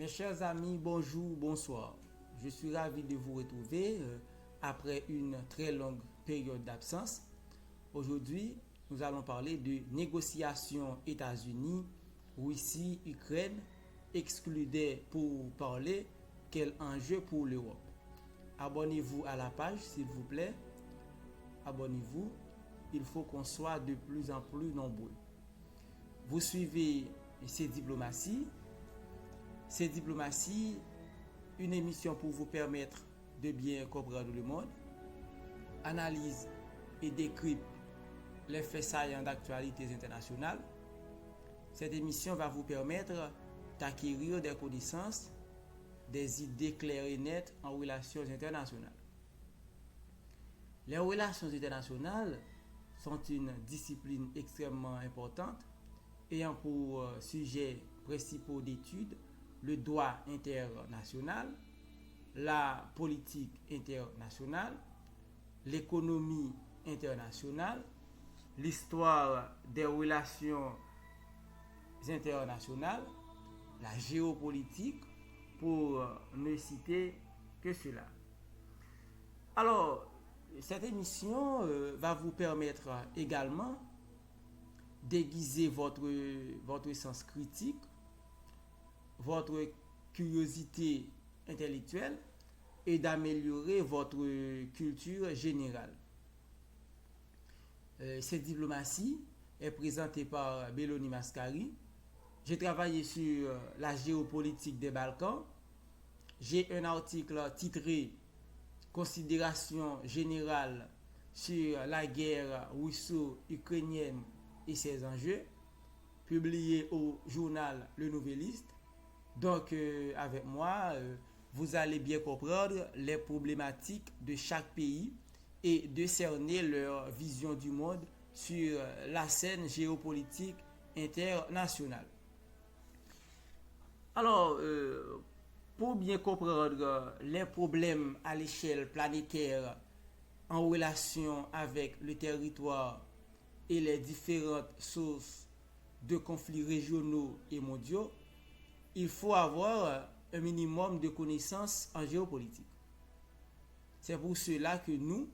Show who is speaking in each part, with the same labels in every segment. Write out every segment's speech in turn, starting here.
Speaker 1: Mes chers amis, bonjour, bonsoir. Je suis ravi de vous retrouver après une très longue période d'absence. Aujourd'hui, nous allons parler de négociations États-Unis, Russie, Ukraine, excludées pour parler quel enjeu pour l'Europe. Abonnez-vous à la page s'il vous plaît. Abonnez-vous. Il faut qu'on soit de plus en plus nombreux. Vous suivez ces diplomaties. C'est Diplomatie, une émission pour vous permettre de bien comprendre le monde, analyse et décrypte les faits saillants d'actualités internationales. Cette émission va vous permettre d'acquérir des connaissances, des idées claires et nettes en relations internationales. Les relations internationales sont une discipline extrêmement importante ayant pour sujet principaux d'études le droit international, la politique internationale, l'économie internationale, l'histoire des relations internationales, la géopolitique, pour ne citer que cela. Alors, cette émission va vous permettre également d'aiguiser votre sens critique, votre curiosité intellectuelle et d'améliorer votre culture générale. Cette diplomatie est présentée par Belloni Mascari. J'ai travaillé sur la géopolitique des Balkans. J'ai un article titré Considération générale sur la guerre russo-ukrainienne et ses enjeux, publié au journal Le Nouvelliste. Donc, avec moi, vous allez bien comprendre les problématiques de chaque pays et de cerner leur vision du monde sur la scène géopolitique internationale. Alors, pour bien comprendre les problèmes à l'échelle planétaire en relation avec le territoire et les différentes sources de conflits régionaux et mondiaux, il faut avoir un minimum de connaissances en géopolitique. C'est pour cela que nous,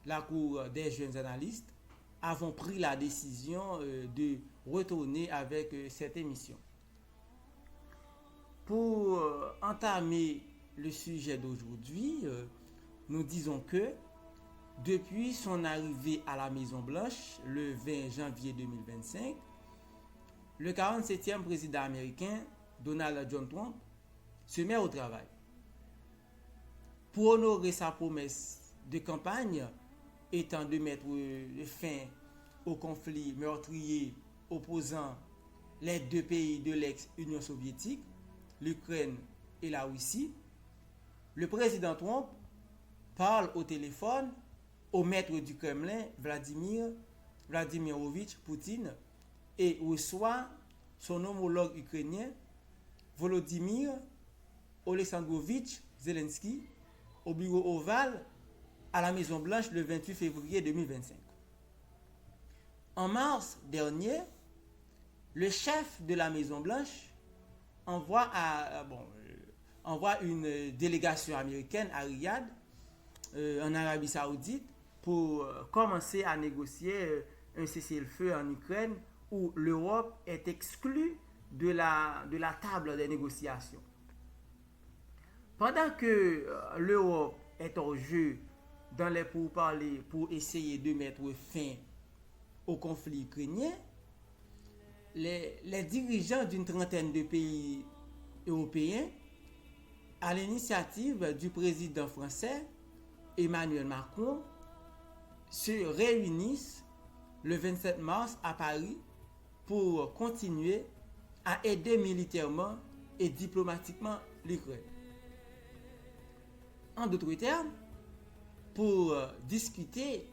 Speaker 1: la Cour des jeunes analystes, avons pris la décision de retourner avec cette émission. Pour entamer le sujet d'aujourd'hui, nous disons que depuis son arrivée à la Maison-Blanche le 20 janvier 2025, le 47e président américain Donald John Trump se met au travail. Pour honorer sa promesse de campagne étant de mettre fin au conflit meurtrier opposant les deux pays de l'ex-Union soviétique, l'Ukraine et la Russie, le président Trump parle au téléphone au maître du Kremlin, Vladimirovitch Poutine, et reçoit son homologue ukrainien, Volodymyr Oleksandrovitch Zelensky, au bureau ovale à la Maison-Blanche le 28 février 2025. En mars dernier, le chef de la Maison-Blanche envoie une délégation américaine à Riyad, en Arabie Saoudite, pour commencer à négocier un cessez-le-feu en Ukraine où l'Europe est exclue de la table des négociations. Pendant que l'Europe est en jeu dans les pourparlers pour essayer de mettre fin au conflit ukrainien, les dirigeants d'une trentaine de pays européens, à l'initiative du président français Emmanuel Macron, se réunissent le 27 mars à Paris pour continuer à aider militairement et diplomatiquement l'Ukraine. En d'autres termes, pour discuter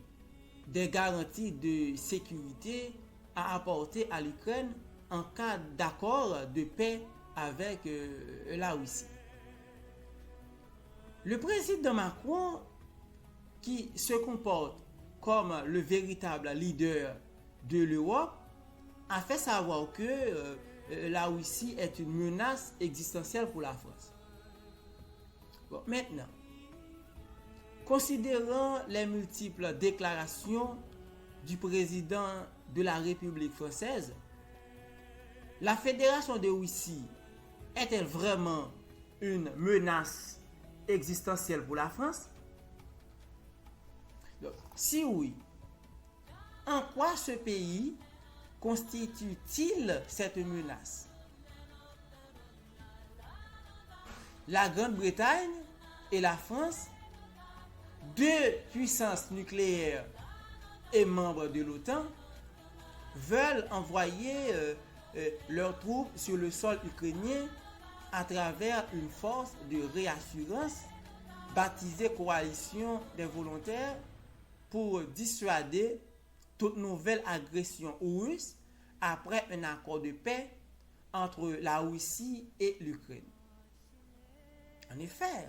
Speaker 1: des garanties de sécurité à apporter à l'Ukraine en cas d'accord de paix avec la Russie. Le président Macron, qui se comporte comme le véritable leader de l'Europe, a fait savoir que la Russie est une menace existentielle pour la France. Bon, maintenant, considérant les multiples déclarations du président de la République française, la Fédération de Russie est-elle vraiment une menace existentielle pour la France? Donc, si oui, en quoi ce pays constitue-t-il cette menace? La Grande-Bretagne et la France, deux puissances nucléaires et membres de l'OTAN, veulent envoyer leurs troupes sur le sol ukrainien à travers une force de réassurance baptisée Coalition des volontaires pour dissuader toute nouvelle agression russe après un accord de paix entre la Russie et l'Ukraine. En effet,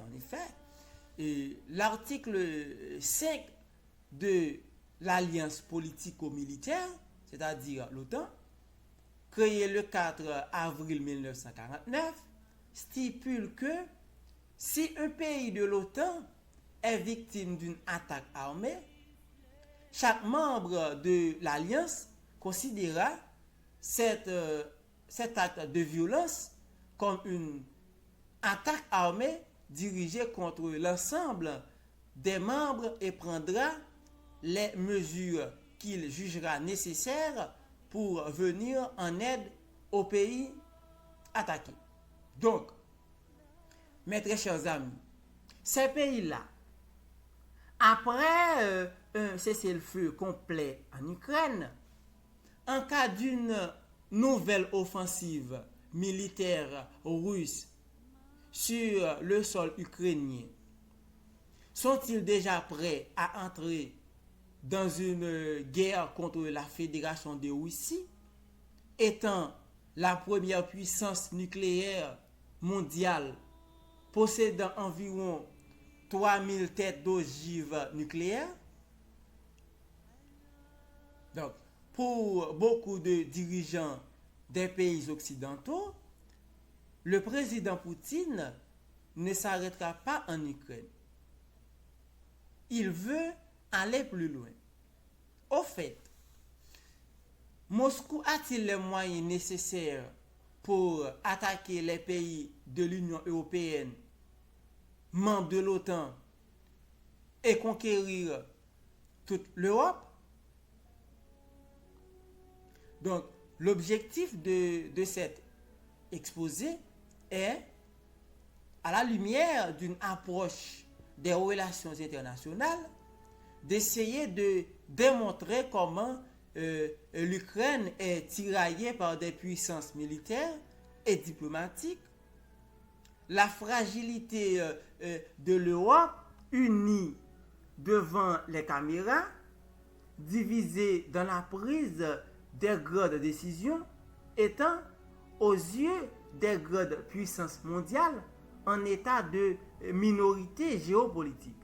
Speaker 1: l'article 5 de l'Alliance politico-militaire, c'est-à-dire l'OTAN, créé le 4 avril 1949, stipule que si un pays de l'OTAN est victime d'une attaque armée, chaque membre de l'Alliance considérera cet acte de violence comme une attaque armée dirigée contre l'ensemble des membres et prendra les mesures qu'il jugera nécessaires pour venir en aide au pays attaqué. Donc, mes très chers amis, ces pays-là, après un cessez-le-feu complet en Ukraine, en cas d'une nouvelle offensive militaire russe sur le sol ukrainien, sont-ils déjà prêts à entrer dans une guerre contre la Fédération de Russie, étant la première puissance nucléaire mondiale, possédant environ 3000 têtes d'ogives nucléaires? Donc, pour beaucoup de dirigeants des pays occidentaux, le président Poutine ne s'arrêtera pas en Ukraine. Il veut aller plus loin. Au fait, Moscou a-t-il les moyens nécessaires pour attaquer les pays de l'Union européenne, membres de l'OTAN, et conquérir toute l'Europe? Donc, l'objectif de cet exposé est, à la lumière d'une approche des relations internationales, d'essayer de démontrer comment l'Ukraine est tiraillée par des puissances militaires et diplomatiques, la fragilité de l'Europe unie devant les caméras, divisée dans la prise des grandes décisions, étant aux yeux des grandes puissances mondiales en état de minorité géopolitique.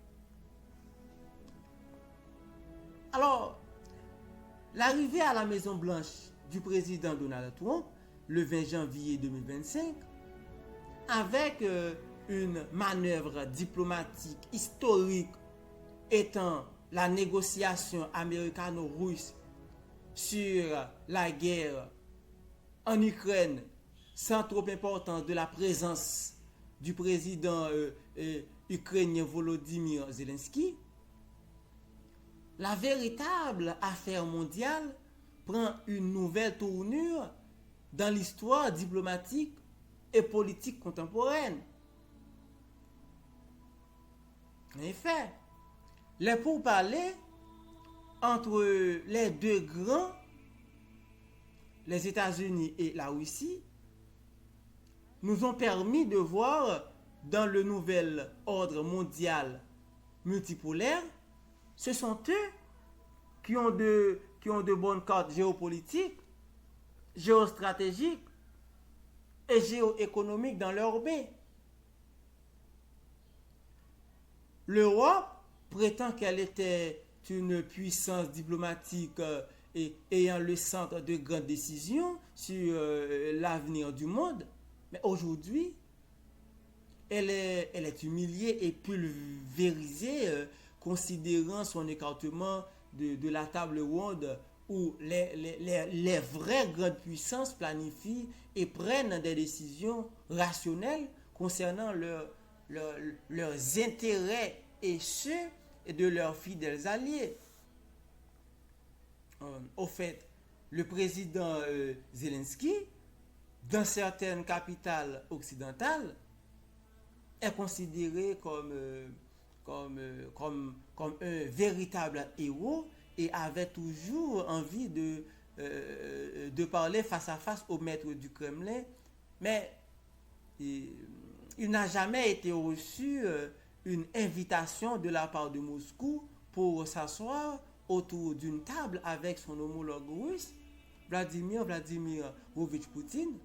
Speaker 1: Alors, l'arrivée à la Maison-Blanche du président Donald Trump le 20 janvier 2025, avec une manœuvre diplomatique historique étant la négociation américano-russe sur la guerre en Ukraine, sans trop importance de la présence du président ukrainien Volodymyr Zelensky, la véritable affaire mondiale prend une nouvelle tournure dans l'histoire diplomatique et politique contemporaine. En effet, les pourparlers entre les deux grands, les États-Unis et la Russie, nous ont permis de voir dans le nouvel ordre mondial multipolaire, ce sont eux qui ont de bonnes cartes géopolitiques, géostratégiques et géoéconomiques dans leur baie. L'Europe prétend qu'elle était une puissance diplomatique ayant le centre de grandes décisions sur l'avenir du monde. Mais aujourd'hui, elle est humiliée et pulvérisée, considérant son écartement de la table ronde où les vraies grandes puissances planifient et prennent des décisions rationnelles concernant leurs intérêts et ceux de leurs fidèles alliés. Au fait, le président Zelensky, dans certaines capitales occidentales, est considéré comme un véritable héros et avait toujours envie de parler face à face au maître du Kremlin, mais il n'a jamais été reçu une invitation de la part de Moscou pour s'asseoir autour d'une table avec son homologue russe, Vladimir Vladimirovitch Poutine,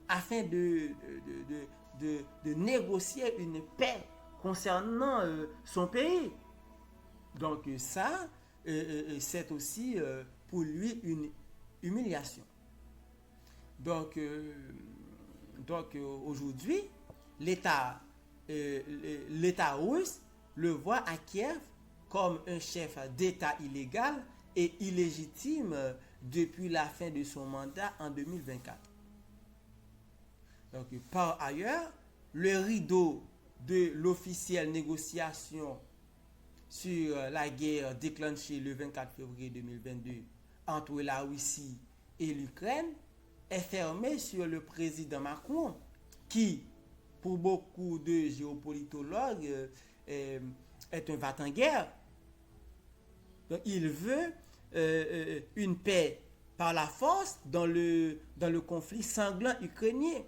Speaker 1: afin de négocier une paix concernant son pays. Donc ça, c'est aussi pour lui une humiliation. Donc aujourd'hui, l'État russe le voit à Kiev comme un chef d'État illégal et illégitime depuis la fin de son mandat en 2024. Donc, par ailleurs, le rideau de l'officielle négociation sur la guerre déclenchée le 24 février 2022 entre la Russie et l'Ukraine est fermé sur le président Macron, qui, pour beaucoup de géopolitologues, est un va-t-en-guerre. Donc, il veut une paix par la force dans le conflit sanglant ukrainien.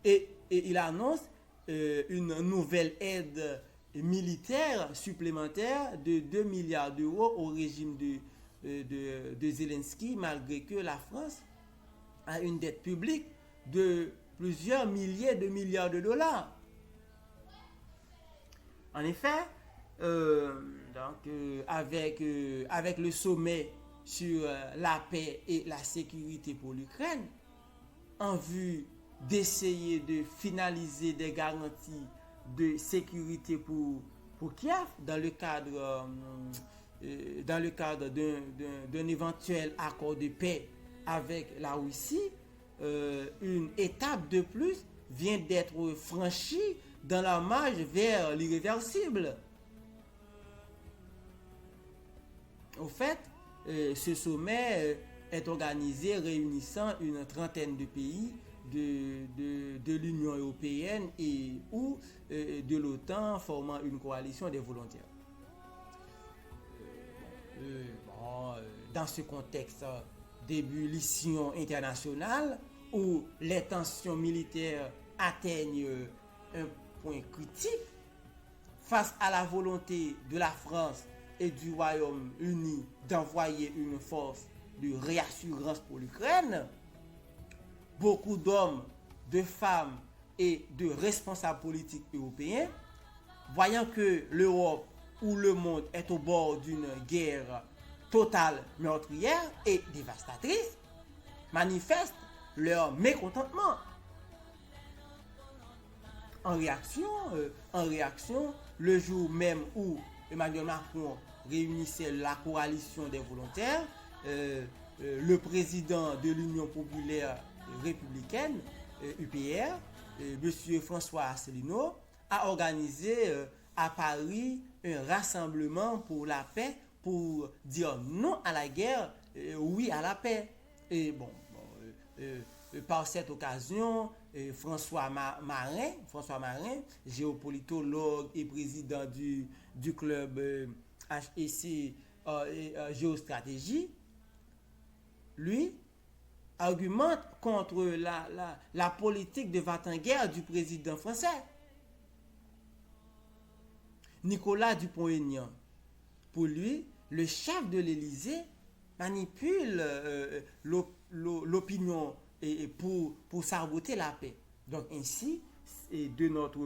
Speaker 1: Et il annonce une nouvelle aide militaire supplémentaire de 2 milliards d'euros au régime de Zelensky, malgré que la France a une dette publique de plusieurs milliers de milliards de dollars. En effet, avec le sommet sur la paix et la sécurité pour l'Ukraine, en vue d'essayer de finaliser des garanties de sécurité pour Kiev dans le cadre d'un éventuel accord de paix avec la Russie, une étape de plus vient d'être franchie dans la marche vers l'irréversible. Au fait, ce sommet est organisé réunissant une trentaine de pays de l'Union européenne et ou de l'OTAN, formant une coalition des volontaires. Dans ce contexte d'ébullition internationale où les tensions militaires atteignent un point critique, face à la volonté de la France et du Royaume-Uni d'envoyer une force de réassurance pour l'Ukraine, beaucoup d'hommes, de femmes et de responsables politiques européens, voyant que l'Europe ou le monde est au bord d'une guerre totale, meurtrière et dévastatrice, manifestent leur mécontentement. En réaction, le jour même où Emmanuel Macron réunissait la coalition des volontaires, le président de l'Union populaire républicaine, UPR, M. François Asselineau, a organisé à Paris un rassemblement pour la paix, pour dire non à la guerre, oui à la paix. Et par cette occasion, François Marin, géopolitologue et président du club HEC Géostratégie, lui argumente contre la politique de va-t-en-guerre du président français. Nicolas Dupont-Aignan, pour lui, le chef de l'Élysée manipule l'opinion et pour saboter la paix. Donc ainsi, et de notre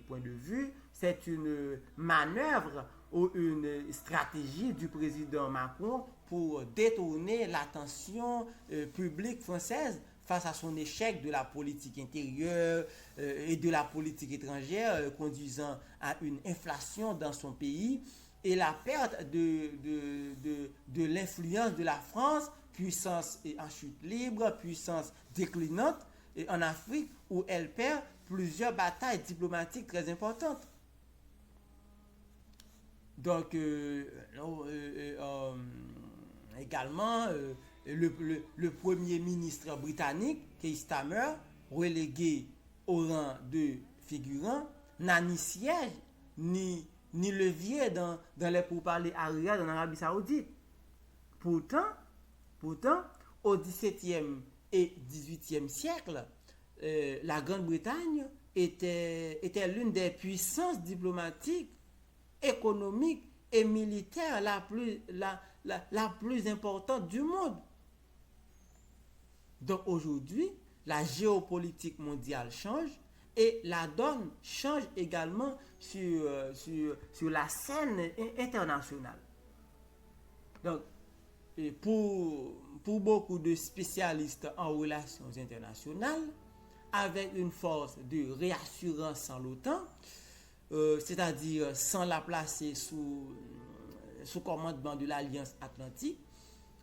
Speaker 1: point de vue, c'est une manœuvre ou une stratégie du président Macron pour détourner l'attention publique française face à son échec de la politique intérieure et de la politique étrangère, conduisant à une inflation dans son pays et la perte de l'influence de la France, puissance en chute libre, puissance déclinante, et en Afrique où elle perd plusieurs batailles diplomatiques très importantes. Donc, également, le premier ministre britannique, Keir Starmer, relégué au rang de figurant, n'a ni siège, ni levier dans les pourparlers à Riyad en Arabie Saoudite. Pourtant, au XVIIe et XVIIIe siècle, la Grande-Bretagne était l'une des puissances diplomatiques, économiques et militaires la plus importante du monde. Donc aujourd'hui, la géopolitique mondiale change et la donne change également sur la scène internationale. Donc, pour beaucoup de spécialistes en relations internationales, avec une force de réassurance sans l'OTAN, c'est-à-dire sans la placer sous commandement de l'Alliance Atlantique,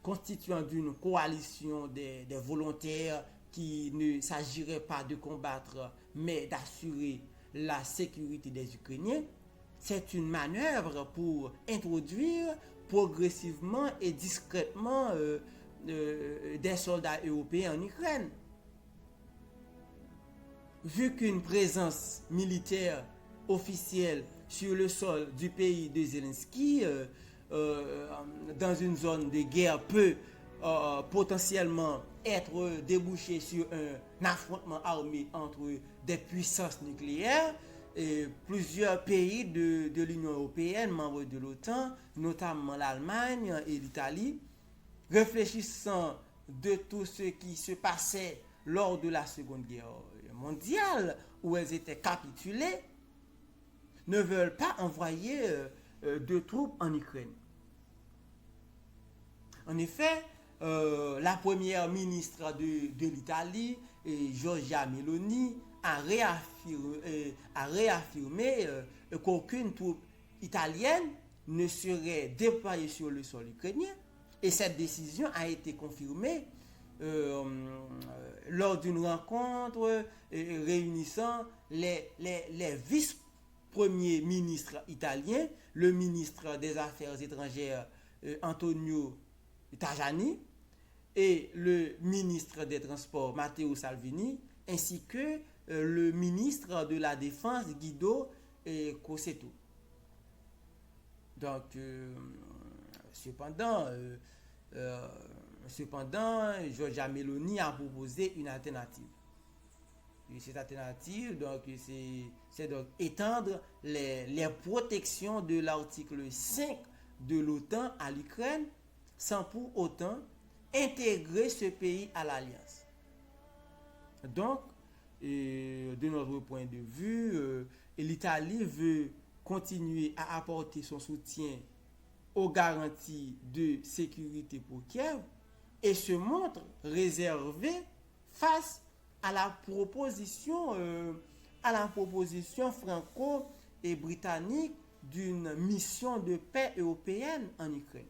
Speaker 1: constituant d'une coalition des volontaires qui ne s'agirait pas de combattre, mais d'assurer la sécurité des Ukrainiens, c'est une manœuvre pour introduire progressivement et discrètement des soldats européens en Ukraine. Vu qu'une présence militaire officielle sur le sol du pays de Zelensky, dans une zone de guerre, peut potentiellement être débouchée sur un affrontement armé entre des puissances nucléaires, et plusieurs pays de l'Union européenne, membres de l'OTAN, notamment l'Allemagne et l'Italie, réfléchissant de tout ce qui se passait lors de la Seconde Guerre mondiale, où elles étaient capitulées, ne veulent pas envoyer de troupes en Ukraine. En effet, la première ministre de l'Italie, Giorgia Meloni, a réaffirmé qu'aucune troupe italienne ne serait déployée sur le sol ukrainien. Et cette décision a été confirmée lors d'une rencontre réunissant les vice-premiers ministres italiens, le ministre des Affaires étrangères Antonio Tajani et le ministre des Transports Matteo Salvini, ainsi que le ministre de la Défense Guido Crosetto. Donc, cependant, Giorgia Meloni a proposé une alternative. Et cette alternative, donc, c'est donc étendre les protections de l'article 5 de l'OTAN à l'Ukraine sans pour autant intégrer ce pays à l'Alliance. Donc, de notre point de vue, l'Italie veut continuer à apporter son soutien aux garanties de sécurité pour Kiev et se montre réservée face à la proposition franco- et britannique d'une mission de paix européenne en Ukraine.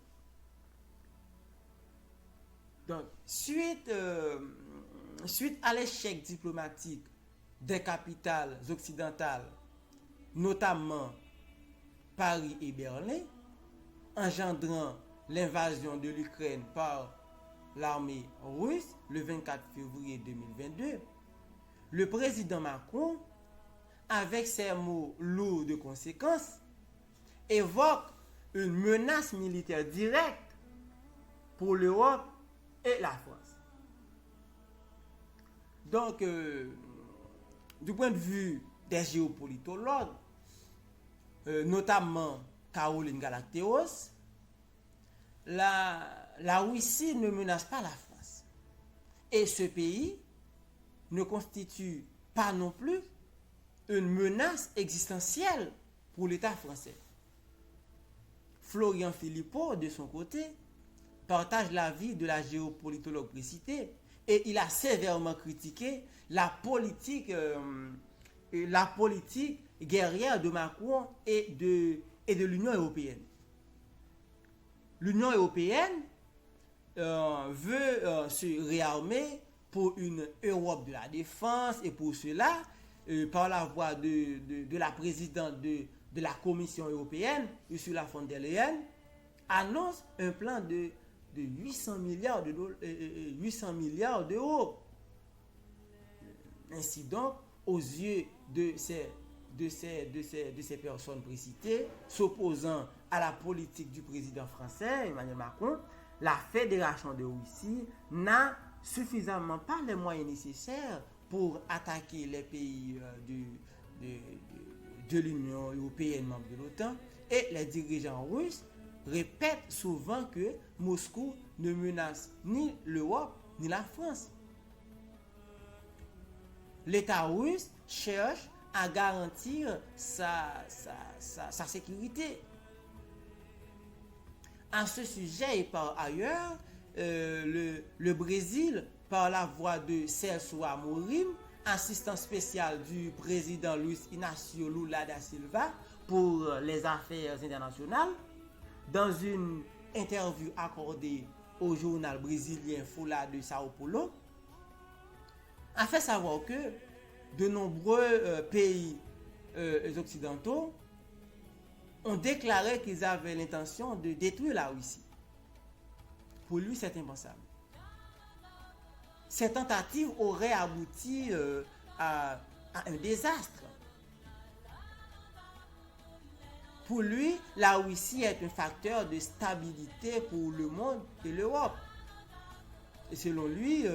Speaker 1: Donc, suite à l'échec diplomatique des capitales occidentales, notamment Paris et Berlin, engendrant l'invasion de l'Ukraine par l'armée russe le 24 février 2022, le président Macron, avec ses mots lourds de conséquences, évoque une menace militaire directe pour l'Europe et la France. Donc, du point de vue des géopolitologues, notamment Caroline Galacteros, la Russie ne menace pas la France. Et ce pays ne constitue pas non plus une menace existentielle pour l'État français. Florian Philippot, de son côté, partage l'avis de la géopolitologue précitée et il a sévèrement critiqué la politique guerrière de Macron et de l'Union européenne. L'Union européenne veut se réarmer pour une Europe de la défense et pour cela, par la voix de la présidente de la Commission européenne, Ursula von der Leyen, annonce un plan de 800 milliards d'euros. Ainsi donc, aux yeux de ces personnes précitées, s'opposant à la politique du président français Emmanuel Macron, la Fédération de Russie n'a suffisamment pas les moyens nécessaires pour attaquer les pays de l'Union européenne, membre de l'OTAN, et les dirigeants russes répètent souvent que Moscou ne menace ni l'Europe ni la France. L'État russe cherche à garantir sa sécurité. À ce sujet et par ailleurs, le Brésil, par la voix de Celso Amorim, assistant spécial du président Luiz Inácio Lula da Silva pour les affaires internationales, dans une interview accordée au journal brésilien Folha de Sao Paulo, a fait savoir que de nombreux pays occidentaux ont déclaré qu'ils avaient l'intention de détruire la Russie. Pour lui, c'est impensable. Ces tentatives auraient abouti à un désastre. Pour lui, la Russie est un facteur de stabilité pour le monde et l'Europe. Et selon lui,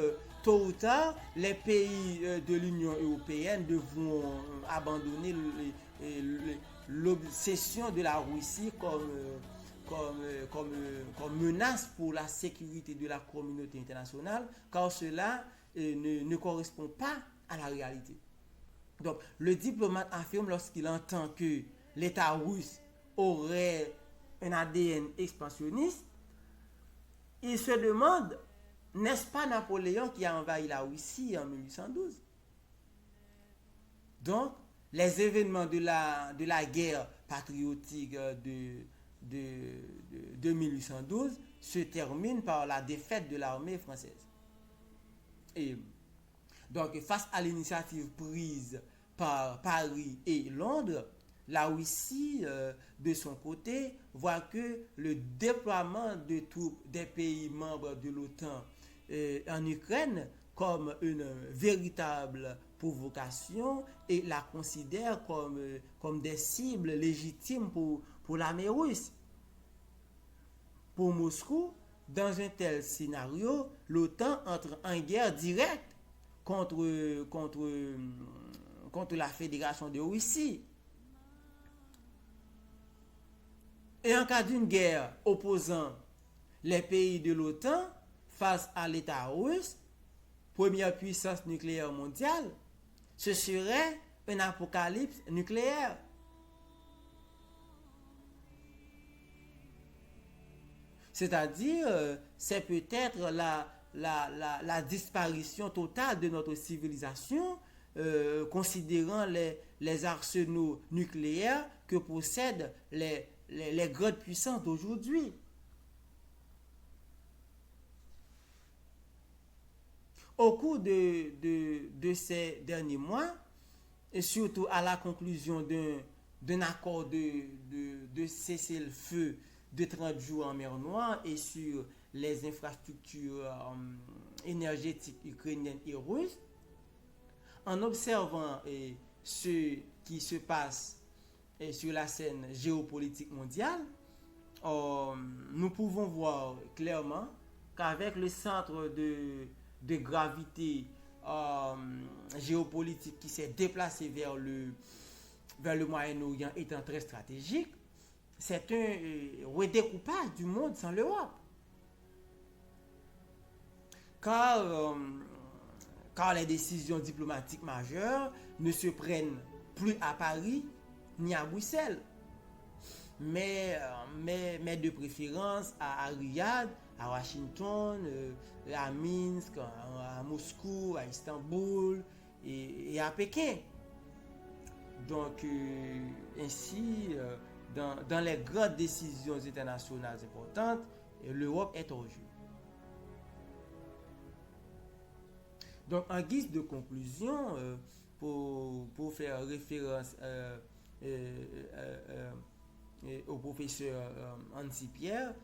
Speaker 1: tôt ou tard, les pays de l'Union européenne devront abandonner l'obsession de la Russie comme menace pour la sécurité de la communauté internationale, car cela ne correspond pas à la réalité. Donc, le diplomate affirme lorsqu'il entend que l'État russe aurait un ADN expansionniste, il se demande, n'est-ce pas Napoléon qui a envahi la Russie en 1812? Donc, les événements de la guerre patriotique de 1812 se terminent par la défaite de l'armée française. Et donc, face à l'initiative prise par Paris et Londres, la Russie, de son côté, voit que le déploiement de troupes des pays membres de l'OTAN en Ukraine comme une véritable provocation et la considère comme des cibles légitimes pour l'armée russe. Pour Moscou, dans un tel scénario, l'OTAN entre en guerre directe contre la Fédération de Russie. Et en cas d'une guerre opposant les pays de l'OTAN face à l'État russe, première puissance nucléaire mondiale, ce serait un apocalypse nucléaire. C'est-à-dire, c'est peut-être la disparition totale de notre civilisation, considérant les arsenaux nucléaires que possèdent les grandes puissances d'aujourd'hui. Au cours de ces derniers mois, et surtout à la conclusion d'un accord de cessez-le-feu de 30 jours en mer Noire et sur les infrastructures énergétiques ukrainiennes et russes, en observant ce qui se passe sur la scène géopolitique mondiale, nous pouvons voir clairement qu'avec le centre de gravité géopolitique qui s'est déplacé vers le Moyen-Orient étant très stratégique, c'est un redécoupage du monde sans l'Europe. Car les décisions diplomatiques majeures ne se prennent plus à Paris ni à Bruxelles, mais de préférence à Riyad à Washington, à Minsk, à Moscou, à Istanbul et à Pékin. Donc, ainsi, dans les grandes décisions internationales importantes, l'Europe est en jeu. Donc, en guise de conclusion, pour faire référence au professeur Hansi Pierre,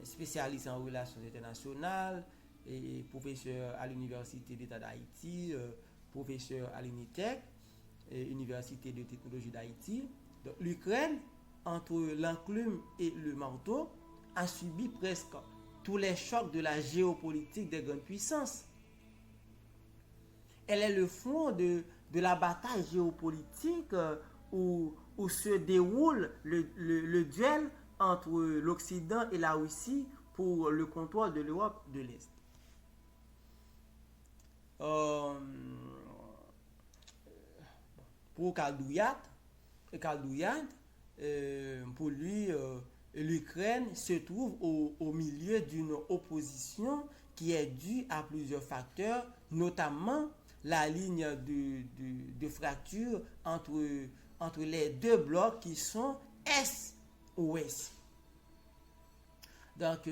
Speaker 1: spécialiste en relations internationales et professeur à l'Université d'État d'Haïti, professeur à l'UNITEC, Université de technologie d'Haïti. Donc, l'Ukraine, entre l'enclume et le marteau, a subi presque tous les chocs de la géopolitique des grandes puissances. Elle est le front de la bataille géopolitique où se déroule le duel entre l'Occident et la Russie pour le contrôle de l'Europe de l'Est. Pour Kaldouyat, pour lui, l'Ukraine se trouve au milieu d'une opposition qui est due à plusieurs facteurs, notamment la ligne de fracture entre les deux blocs qui sont Est-Ouest. Donc,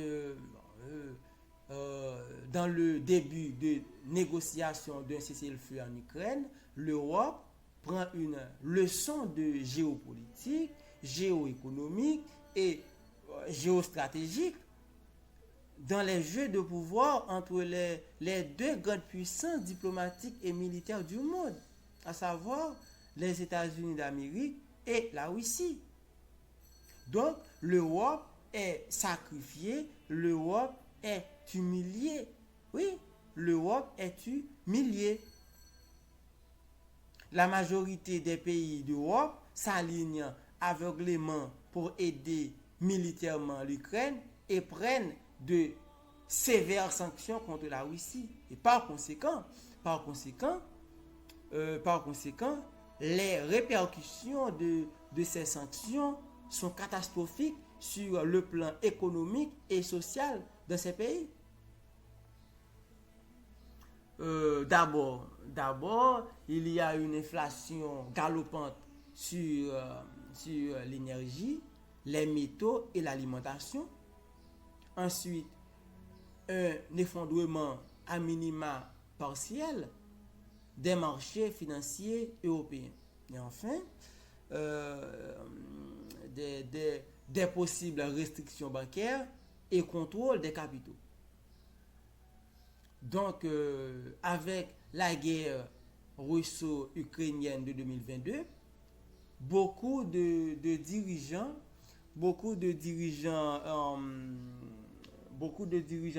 Speaker 1: dans le début de négociation d'un cessez-le-feu en Ukraine, l'Europe prend une leçon de géopolitique, géoéconomique et géostratégique dans les jeux de pouvoir entre les deux grandes puissances diplomatiques et militaires du monde, à savoir les États-Unis d'Amérique et la Russie. Donc, l'Europe est sacrifiée, l'Europe est humiliée. Oui, l'Europe est humiliée. La majorité des pays d'Europe s'alignent aveuglément pour aider militairement l'Ukraine et prennent de sévères sanctions contre la Russie. Et par conséquent, les répercussions de ces sanctions sont catastrophiques sur le plan économique et social de ces pays. D'abord, il y a une inflation galopante sur l'énergie, les métaux et l'alimentation. Ensuite, un effondrement à minima partiel des marchés financiers européens. Et enfin, des possibles restrictions bancaires et contrôle des capitaux. Donc, avec la guerre russo-ukrainienne de 2022, beaucoup de dirigeants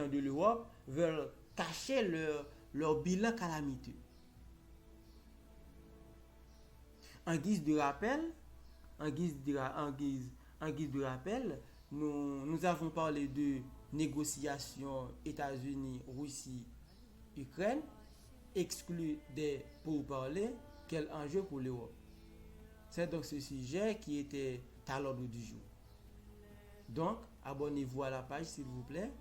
Speaker 1: de l'Europe veulent cacher leur bilan calamiteux. En guise de rappel, nous avons parlé de négociations États-Unis-Russie-Ukraine, exclu des pourparlers, quel enjeu pour l'Europe. C'est donc ce sujet qui était à l'ordre du jour. Donc, abonnez-vous à la page s'il vous plaît.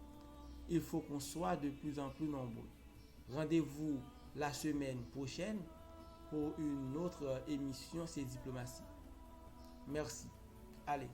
Speaker 1: Il faut qu'on soit de plus en plus nombreux. Rendez-vous la semaine prochaine pour une autre émission, c'est Diplomatie. Merci. Allez.